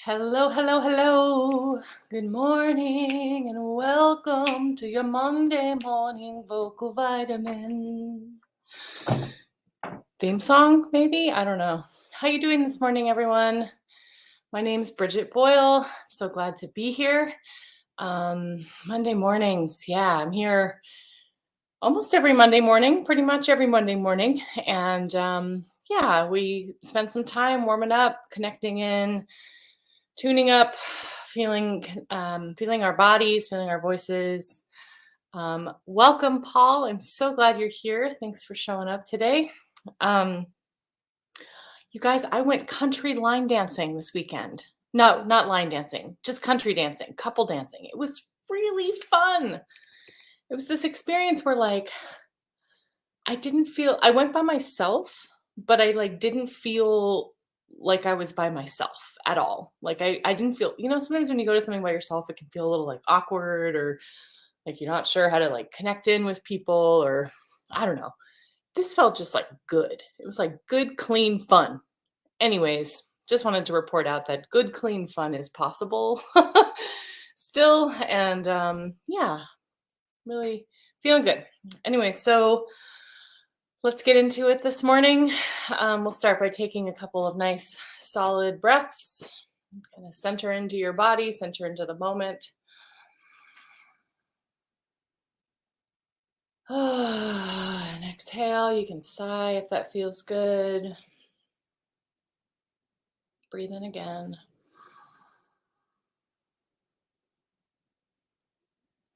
Hello, hello, hello. Good morning and welcome to your Monday morning vocal vitamin. Theme song, maybe? I don't know. How you doing this morning, everyone? My name's Briget Boyle. I'm so glad to be here. Monday mornings, yeah, I'm here almost every Monday morning, pretty much every Monday morning. And yeah, we spent some time warming up, connecting in, tuning up, feeling our bodies, feeling our voices. Welcome, Paul. I'm so glad you're here. Thanks for showing up today. You guys, I went country line dancing this weekend. No, not line dancing, just country dancing, couple dancing. It was really fun. It was this experience where I went by myself, but I didn't feel like I was by myself at all. I didn't feel, sometimes when you go to something by yourself, it can feel a little awkward, or you're not sure how to connect in with people, or I don't know. This felt just good. It was good, clean fun. Anyways, just wanted to report out that good, clean fun is possible still. And yeah, really feeling good. Anyway, so let's get into it this morning. We'll start by taking a couple of nice solid breaths. Kind of center into your body, center into the moment. And exhale. You can sigh if that feels good. Breathe in again.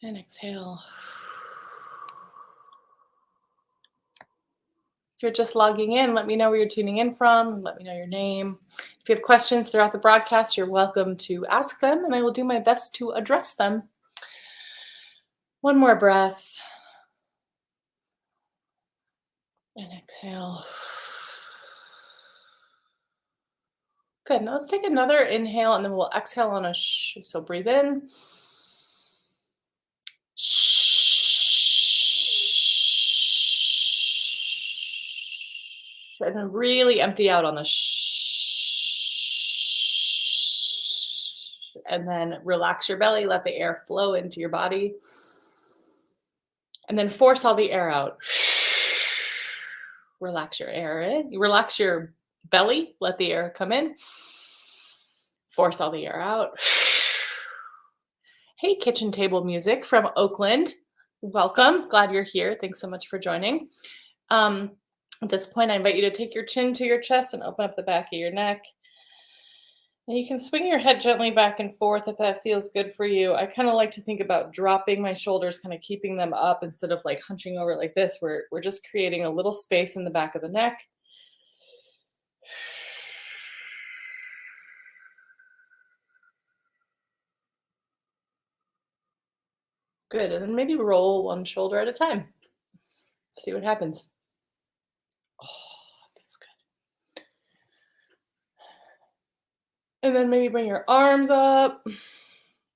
And exhale. If you're just logging in, let me know where you're tuning in from. Let me know your name. If you have questions throughout the broadcast, you're welcome to ask them, and I will do my best to address them. One more breath. And exhale. Good. Now let's take another inhale, and then we'll exhale on a shh. So breathe in. And then really empty out on the shh. And then relax your belly. Let the air flow into your body. And then force all the air out. Relax your air in. Relax your belly. Let the air come in. Force all the air out. Hey, kitchen table music from Oakland. Welcome. Glad you're here. Thanks so much for joining. At this point, I invite you to take your chin to your chest and open up the back of your neck. And you can swing your head gently back and forth if that feels good for you. I kind of like to think about dropping my shoulders, kind of keeping them up instead of hunching over like this. We're just creating a little space in the back of the neck. Good. And then maybe roll one shoulder at a time. See what happens. Oh, that's good. And then maybe bring your arms up.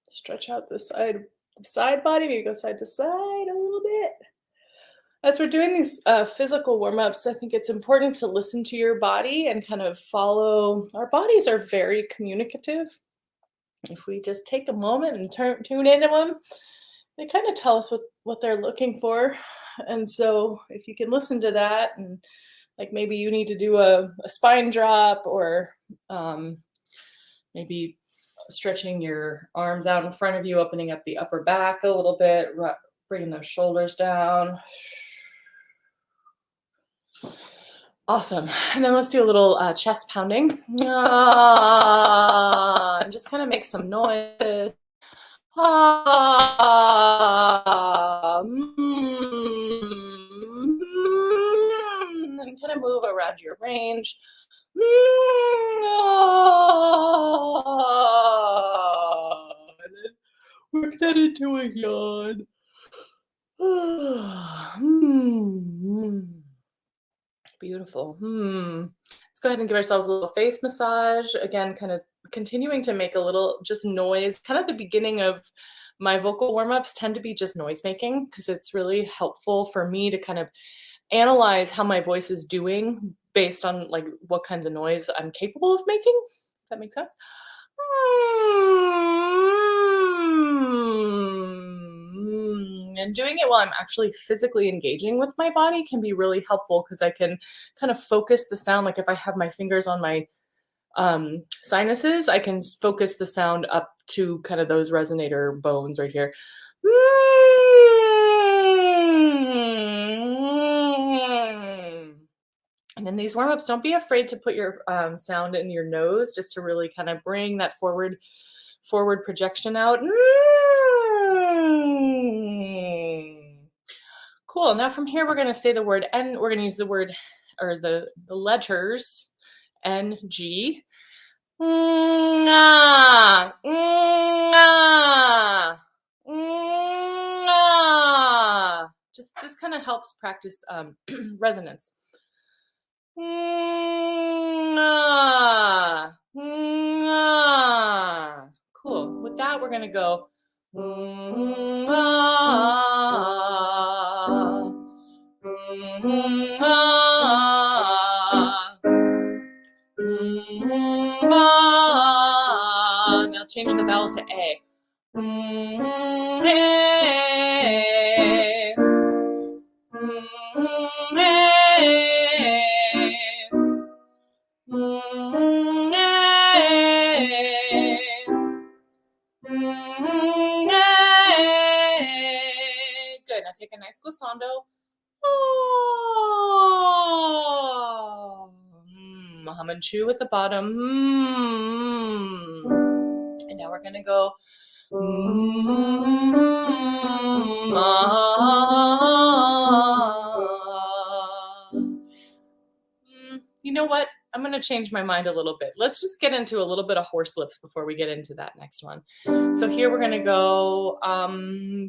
Stretch out the side body. Maybe go side to side a little bit. As we're doing these physical warm-ups, I think it's important to listen to your body and kind of follow. Our bodies are very communicative. If we just take a moment and tune into them, they kind of tell us what they're looking for. And so if you can listen to that, and maybe you need to do a spine drop, or maybe stretching your arms out in front of you, opening up the upper back a little bit, bringing those shoulders down. Awesome. And then let's do a little chest pounding. And just kind of make some noise. And kind of move around your range. And then work that into a yawn. Beautiful. Let's go ahead and give ourselves a little face massage. Again, kind of continuing to make a little just noise. Kind of the beginning of my vocal warm-ups tend to be just noise making, because it's really helpful for me to kind of analyze how my voice is doing based on what kind of noise I'm capable of making. Does that make sense? And doing it while I'm actually physically engaging with my body can be really helpful because I can kind of focus the sound. Like if I have my fingers on my sinuses, I can focus the sound up to kind of those resonator bones right here. And in these warm-ups, don't be afraid to put your sound in your nose just to really kind of bring that forward projection out. Cool. Now from here, we're going to say the word N. We're going to use the word or the letters N, G. Nga, nga, nga. Just this kind of helps practice resonance. Nga, nga. Cool. With that, we're going to go. Nga, nga. Now change the vowel to A. Good. Now take a nice glissando. Hum and chew at the bottom. And now we're going to go. You know what? I'm going to change my mind a little bit. Let's just get into a little bit of horse lips before we get into that next one. So here we're going to go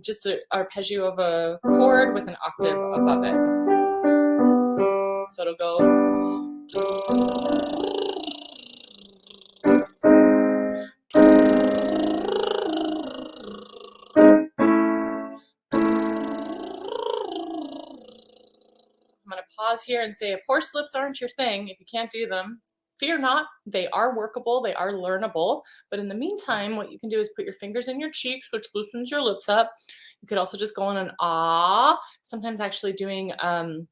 just an arpeggio of a chord with an octave above it. So it'll go. I'm going to pause here and say if horse lips aren't your thing, if you can't do them, fear not. They are workable. They are learnable. But in the meantime, what you can do is put your fingers in your cheeks, which loosens your lips up. You could also just go on an ah. Sometimes actually doing the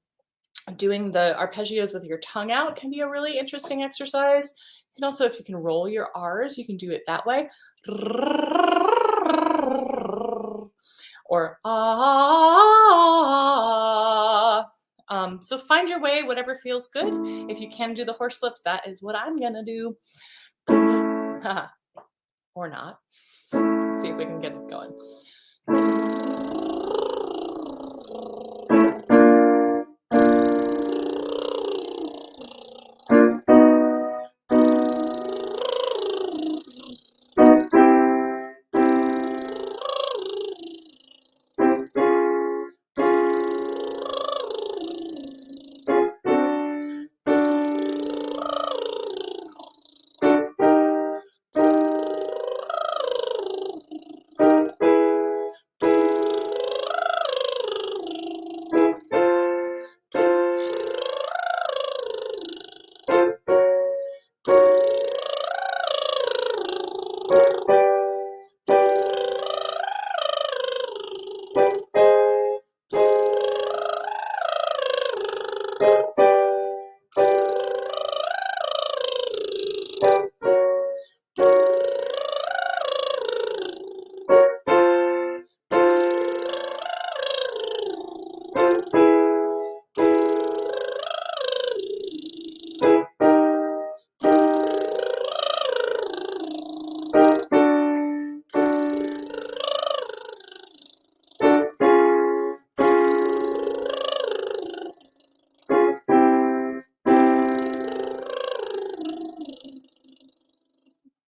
arpeggios with your tongue out can be a really interesting exercise. You can also, if you can roll your R's, you can do it that way. Or ah. So find your way, whatever feels good. If you can do the horse lips, that is what I'm gonna do. Or not. Let's see if we can get it going.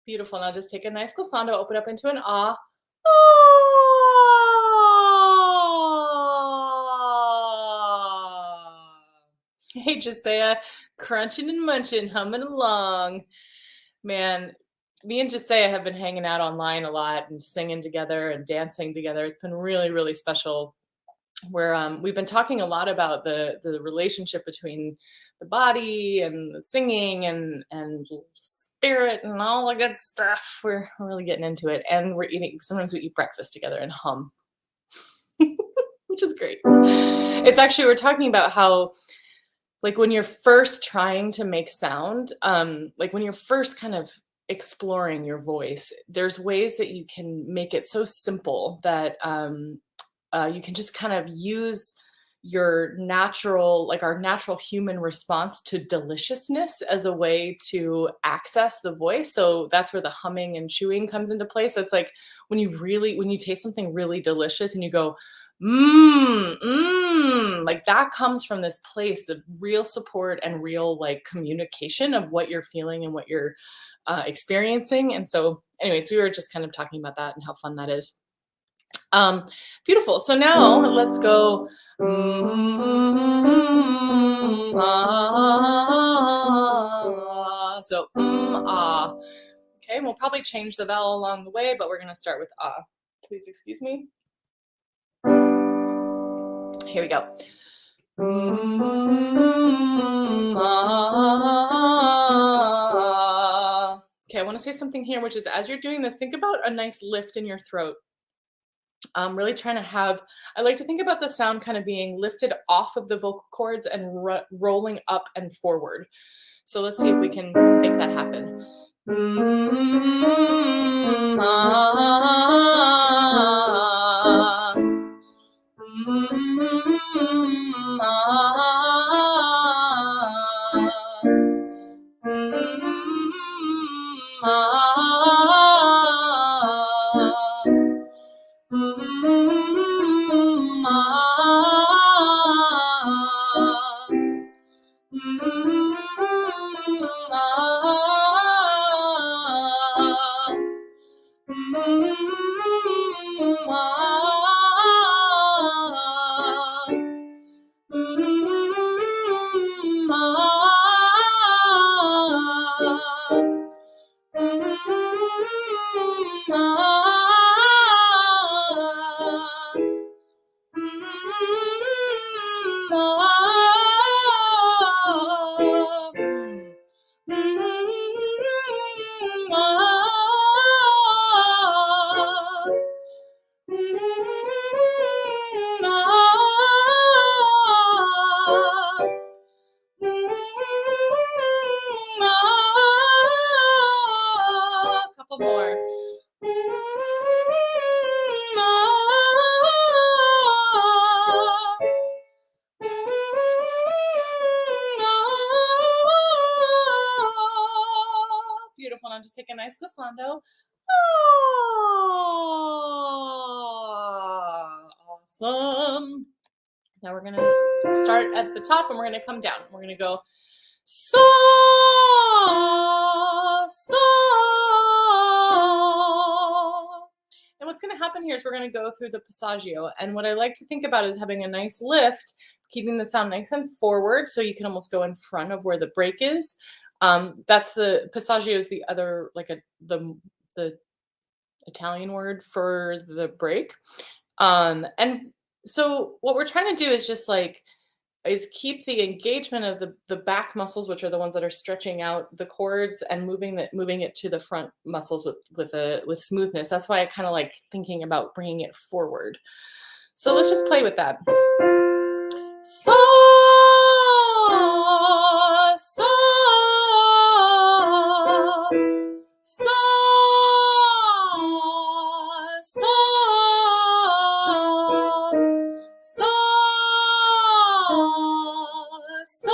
Beautiful. Now just take a nice glissando, open up into an ah. Hey, Josiah, crunching and munching, humming along. Man, me and Josiah have been hanging out online a lot and singing together and dancing together. It's been really, really special. Where we've been talking a lot about the relationship between the body and the singing and spirit and all the good stuff. We're really getting into it. And sometimes we eat breakfast together and hum, which is great. It's actually, we're talking about how, like, when you're first trying to make sound, like when you're first kind of exploring your voice, there's ways that you can make it so simple that you can just kind of use your natural, like our natural human response to deliciousness as a way to access the voice. So that's where the humming and chewing comes into play. So it's like when you taste something really delicious and you go, like that comes from this place of real support and real like communication of what you're feeling and what you're experiencing. And so anyways, we were just kind of talking about that and how fun that is. Beautiful. So now let's go. So ah. Okay, and we'll probably change the vowel along the way, but we're going to start with ah. Please excuse me. Here we go. Okay, I want to say something here, which is as you're doing this, think about a nice lift in your throat. Really trying to have, I like to think about the sound kind of being lifted off of the vocal cords and rolling up and forward. So let's see if we can make that happen. Couple more. Beautiful. Now just take a nice glissando. Awesome. Now we're gonna start at the top and we're gonna come down. We're gonna go so, so. And what's gonna happen here is we're gonna go through the Passaggio. And what I like to think about is having a nice lift, keeping the sound nice and forward, so you can almost go in front of where the break is. That's the Passaggio is the other, like the Italian word for the break. And so what we're trying to do is just like keep the engagement of the back muscles, which are the ones that are stretching out the cords, and moving it to the front muscles with smoothness. That's why I kind of like thinking about bringing it forward. So let's just play with that. So, so, so, so, so, so,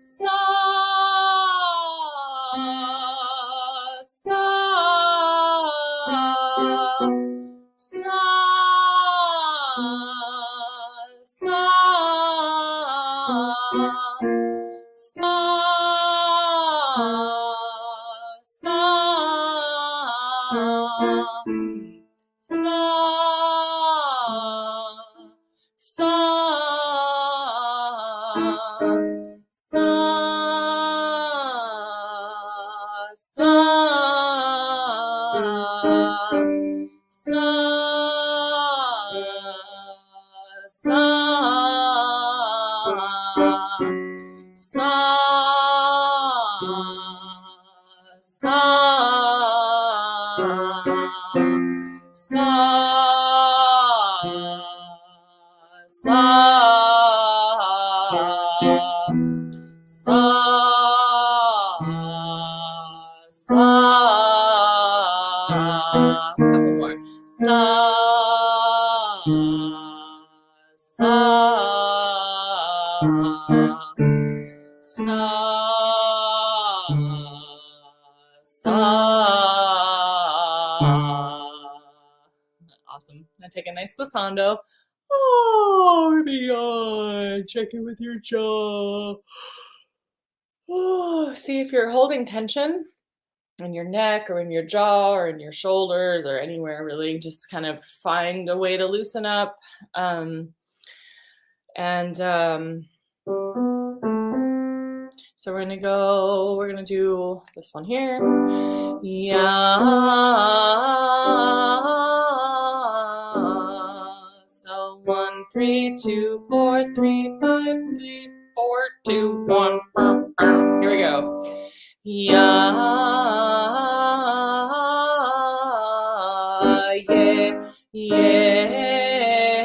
so, Couple more. Sa, sa, sa, sa. Awesome. Now take a nice glissando. Oh, beyond. Check in with your jaw. Oh, see if you're holding tension in your neck or in your jaw or in your shoulders or anywhere really. Just kind of find a way to loosen up. So we're gonna do this one here. Yeah. So 1, 3, 2, 4, 3, 5, 3, 4, 2, 1. Here we go. Yeah, yeah, yeah.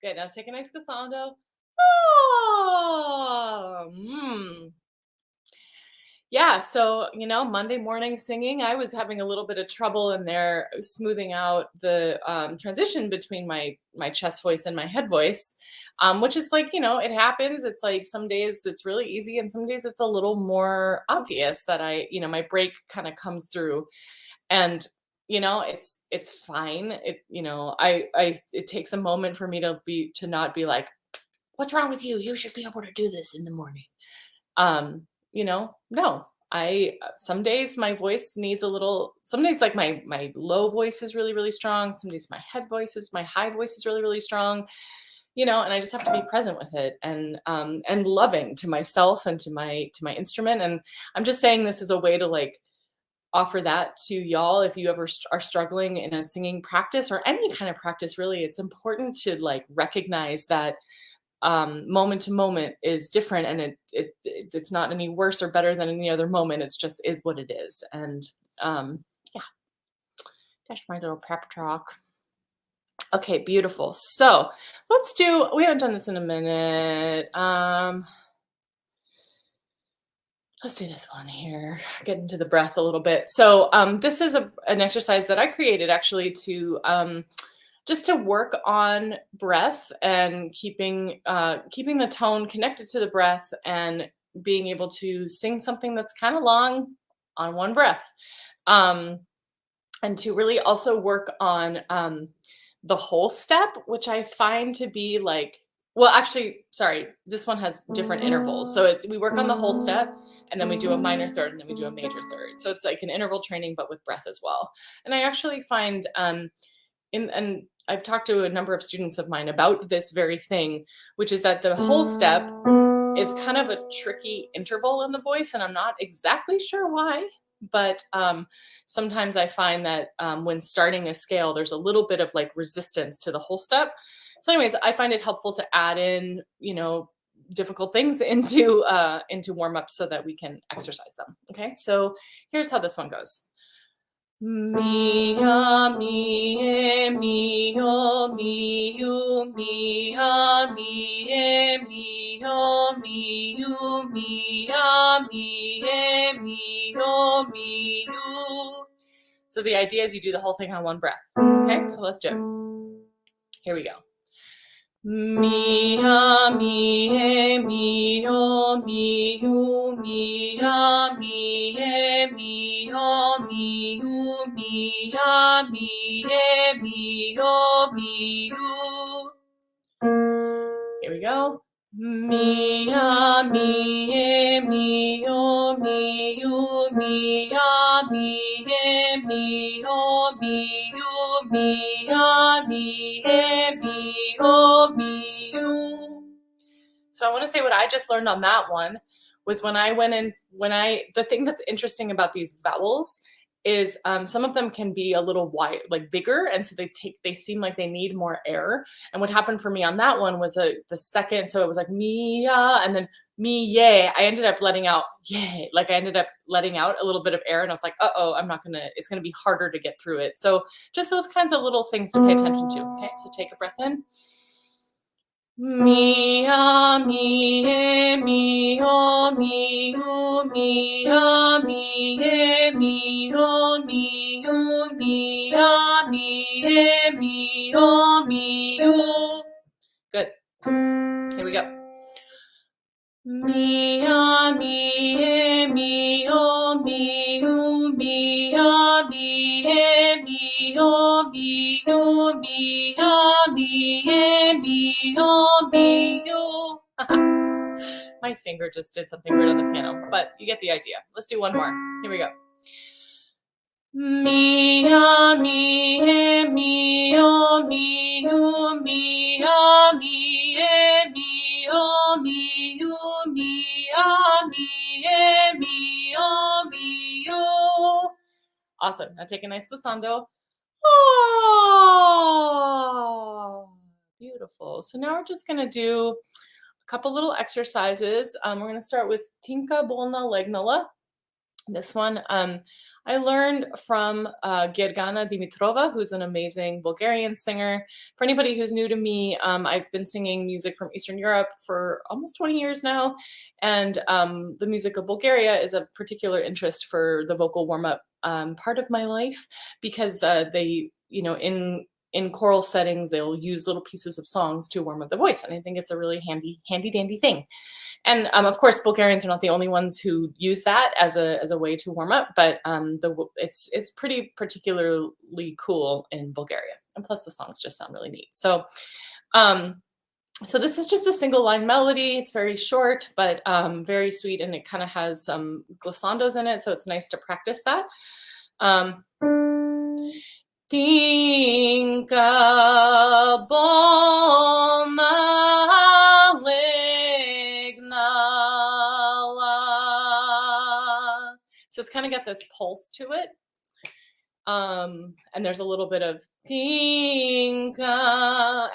Good, now take a nice glissando. Yeah, so Monday morning singing, I was having a little bit of trouble in there smoothing out the transition between my chest voice and my head voice, which is like it happens. It's like some days it's really easy, and some days it's a little more obvious that my break kind of comes through, and it's fine. It takes a moment for me to not be like, what's wrong with you? You should be able to do this in the morning. No, some days my voice needs a little, some days like my low voice is really, really strong. Some days my high voice is really, really strong, and I just have to be present with it and loving to myself and to my instrument. And I'm just saying this as a way to like offer that to y'all. If you ever are struggling in a singing practice or any kind of practice, really, it's important to like recognize that moment to moment is different, and it's not any worse or better than any other moment. It's just is what it is. And yeah, that's my little prep talk. Okay, beautiful. So we haven't done this in a minute. Let's do this one here, get into the breath a little bit. So this is an exercise that I created actually to just to work on breath and keeping the tone connected to the breath and being able to sing something that's kind of long on one breath. And to really also work on the whole step, which I find to be like, well, actually, sorry, this one has different intervals. So we work on the whole step, and then we do a minor third, and then we do a major third. So it's like an interval training, but with breath as well. And I actually find, and I've talked to a number of students of mine about this very thing, which is that the whole step is kind of a tricky interval in the voice, and I'm not exactly sure why. But sometimes I find that when starting a scale, there's a little bit of like resistance to the whole step. So anyways, I find it helpful to add in, difficult things into warm up so that we can exercise them. Okay, so here's how this one goes. Mia, mie, mio, miu, mia, mie, mio, miu, mia, mie, mio, miu. So the idea is you do the whole thing on one breath. Okay, so let's do it. Here we go. Mia, mie, mio, miu, mia, mie, mio, miu, mia, mie, mio, miu. Here we go. Mia, mie, mio, miu, mia, mie, mio, miu, mia, mie, mio, miu. So I want to say what I just learned on that one was the thing that's interesting about these vowels is some of them can be a little wide, like bigger, and so they seem like they need more air. And what happened for me on that one was the second, so it was like mia and then me yeah. I ended up letting out yeah, like I ended up letting out a little bit of air, and I was like, oh, it's gonna be harder to get through it. So just those kinds of little things to pay attention to. Okay, so take a breath in. Mia, mie, mio, miu, mia, mie, mio, miu, mia, mie, mio, miu. Good. Here we go. Mia, mie, mio, miu, mia, mie, mio, miu, mia, mie, mio, miu. My finger just did something weird on the piano, but you get the idea. Let's do one more. Here we go. Mia, mie, mio, miu, mia, mie, mio, miu, mia, mie, mio, miu. Awesome. Now take a nice glissando. Oh, beautiful. So now we're just going to do a couple little exercises. We're going to start with Tinka Bonna Legnala. This one I learned from Gergana Dimitrova, who's an amazing Bulgarian singer. For anybody who's new to me, I've been singing music from Eastern Europe for almost 20 years now, and the music of Bulgaria is of particular interest for the vocal warm-up part of my life, because they, in choral settings, they'll use little pieces of songs to warm up the voice, and I think it's a really handy dandy thing. And of course, Bulgarians are not the only ones who use that as a way to warm up, but it's pretty particularly cool in Bulgaria. And plus, the songs just sound really neat. So, so this is just a single line melody. It's very short, but very sweet, and it kind of has some glissandos in it, so it's nice to practice that. Tinka Bonna Legnala. So it's kind of got this pulse to it. And there's a little bit of Tinka,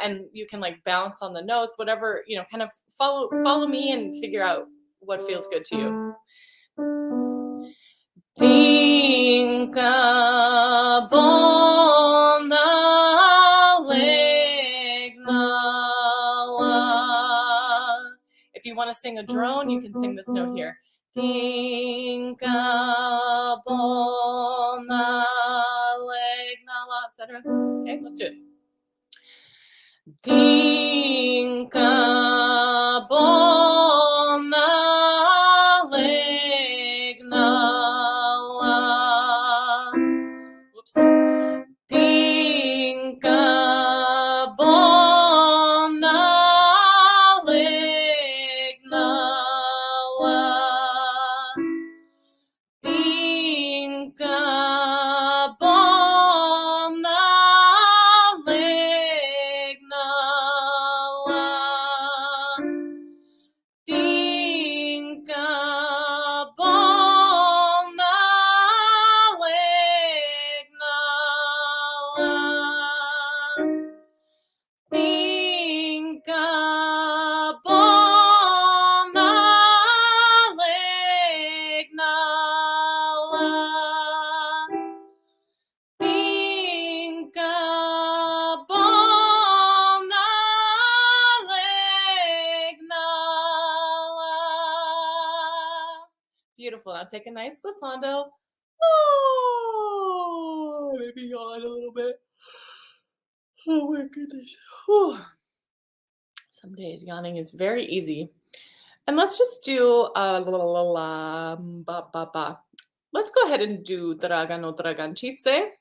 and you can like bounce on the notes, whatever, kind of follow me and figure out what feels good to you. Tinka Bonna Legnala. If you want to sing a drone, you can sing this note here. Tinka Bonna Legnala, etc. Okay, let's do it. Tinka Bonna Legnala. Whoops. Tinka Bonna Legnala. Tinka Bonna Legnala. Beautiful. Now take a nice glissando. Oh, maybe yawn a little bit. Oh my goodness. Whew. Some days yawning is very easy. And let's just do let's go ahead and do Dragano Dragančice.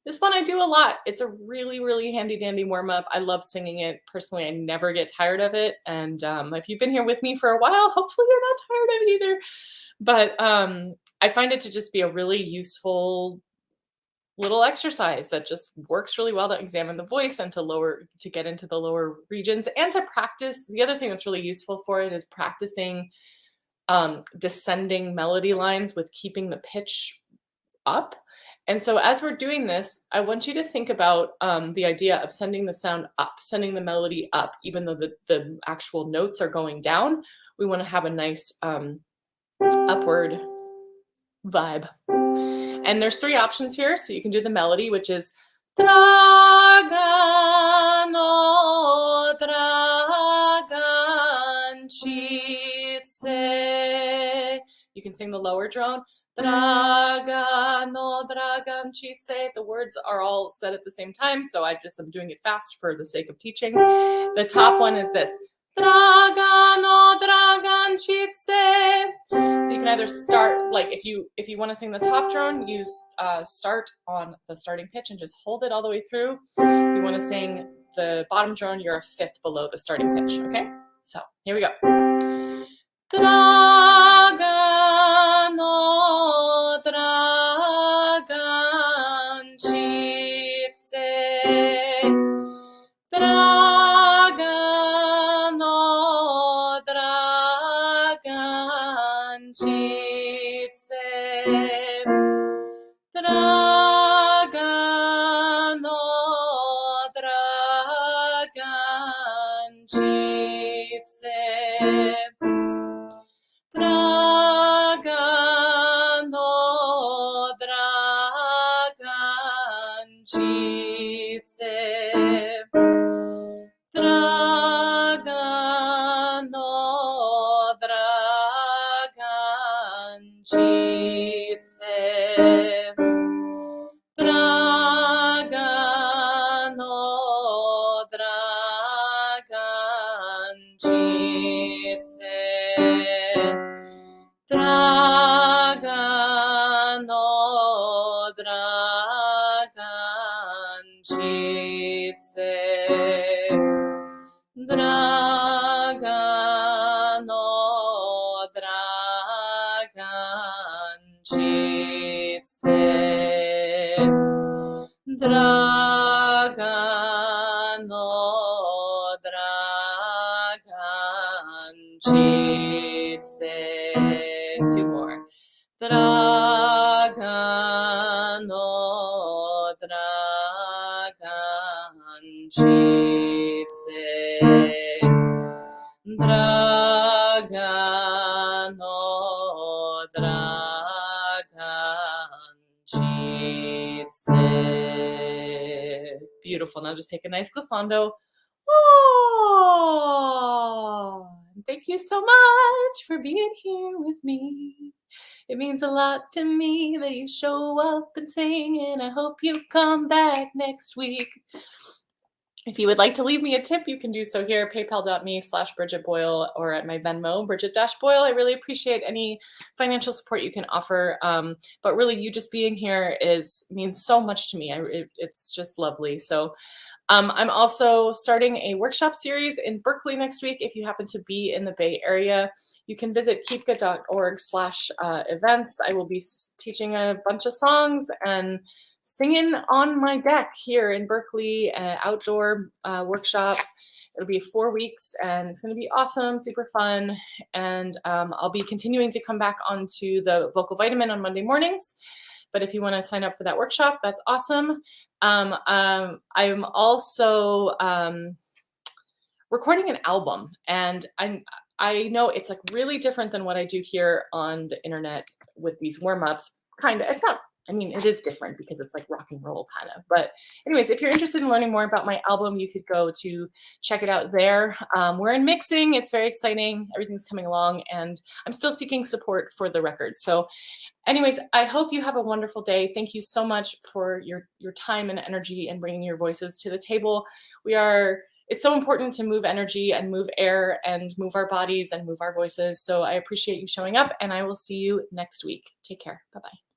This one I do a lot. It's a really, really handy dandy warm up. I love singing it. Personally, I never get tired of it. And if you've been here with me for a while, hopefully you're not tired of it either. But I find it to just be a really useful little exercise that just works really well to examine the voice and to get into the lower regions and to practice. The other thing that's really useful for it is practicing descending melody lines with keeping the pitch up. And so as we're doing this, I want you to think about the idea of sending the sound up, sending the melody up, even though the actual notes are going down. We want to have a nice upward vibe. And there's 3 options here. So you can do the melody, which is Dragano Dragančice. You can sing the lower drone. Dragano Dragančice. The words are all said at the same time, so I'm doing it fast for the sake of teaching. The top one is this. Dragano Dragančice. So you can either start, like if you want to sing the top drone, you start on the starting pitch and just hold it all the way through. If you want to sing the bottom drone, you're a 5th below the starting pitch. Okay, so here we go. Dragano Dragančice. Dragano Dragančice. Dragano Dragančice. Dragano Dragančice. Dragano Dragančice. Dragano Dragančice. Dragano Dragančice. Dragano Dragančice. Dragano Dragančice. 2 more. Dragano Dragančice. Dragano Dragančice. Beautiful. Now just take a nice glissando. Oh, thank you so much for being here with me. It means a lot to me that you show up and sing, and I hope you come back next week. If you would like to leave me a tip, you can do so here, paypal.me/Briget Boyle, or at my Venmo, Briget-Boyle. I really appreciate any financial support you can offer. But really, you just being here means so much to me. It's just lovely. So I'm also starting a workshop series in Berkeley next week. If you happen to be in the Bay Area, you can visit keepga.org/events. I will be teaching a bunch of songs and singing on my deck here in Berkeley, outdoor workshop. It'll be 4 weeks and it's going to be awesome, super fun. And I'll be continuing to come back onto the Vocal Vitamin on Monday mornings. But if you want to sign up for that workshop, that's awesome. I'm also recording an album, and I know it's like really different than what I do here on the internet with these warm-ups. Kind of, it's not I mean, it is different because it's like rock and roll kind of. But anyways, if you're interested in learning more about my album, you could go to check it out there. We're in mixing. It's very exciting. Everything's coming along, and I'm still seeking support for the record. So anyways, I hope you have a wonderful day. Thank you so much for your time and energy and bringing your voices to the table. It's so important to move energy and move air and move our bodies and move our voices. So I appreciate you showing up, and I will see you next week. Take care. Bye-bye.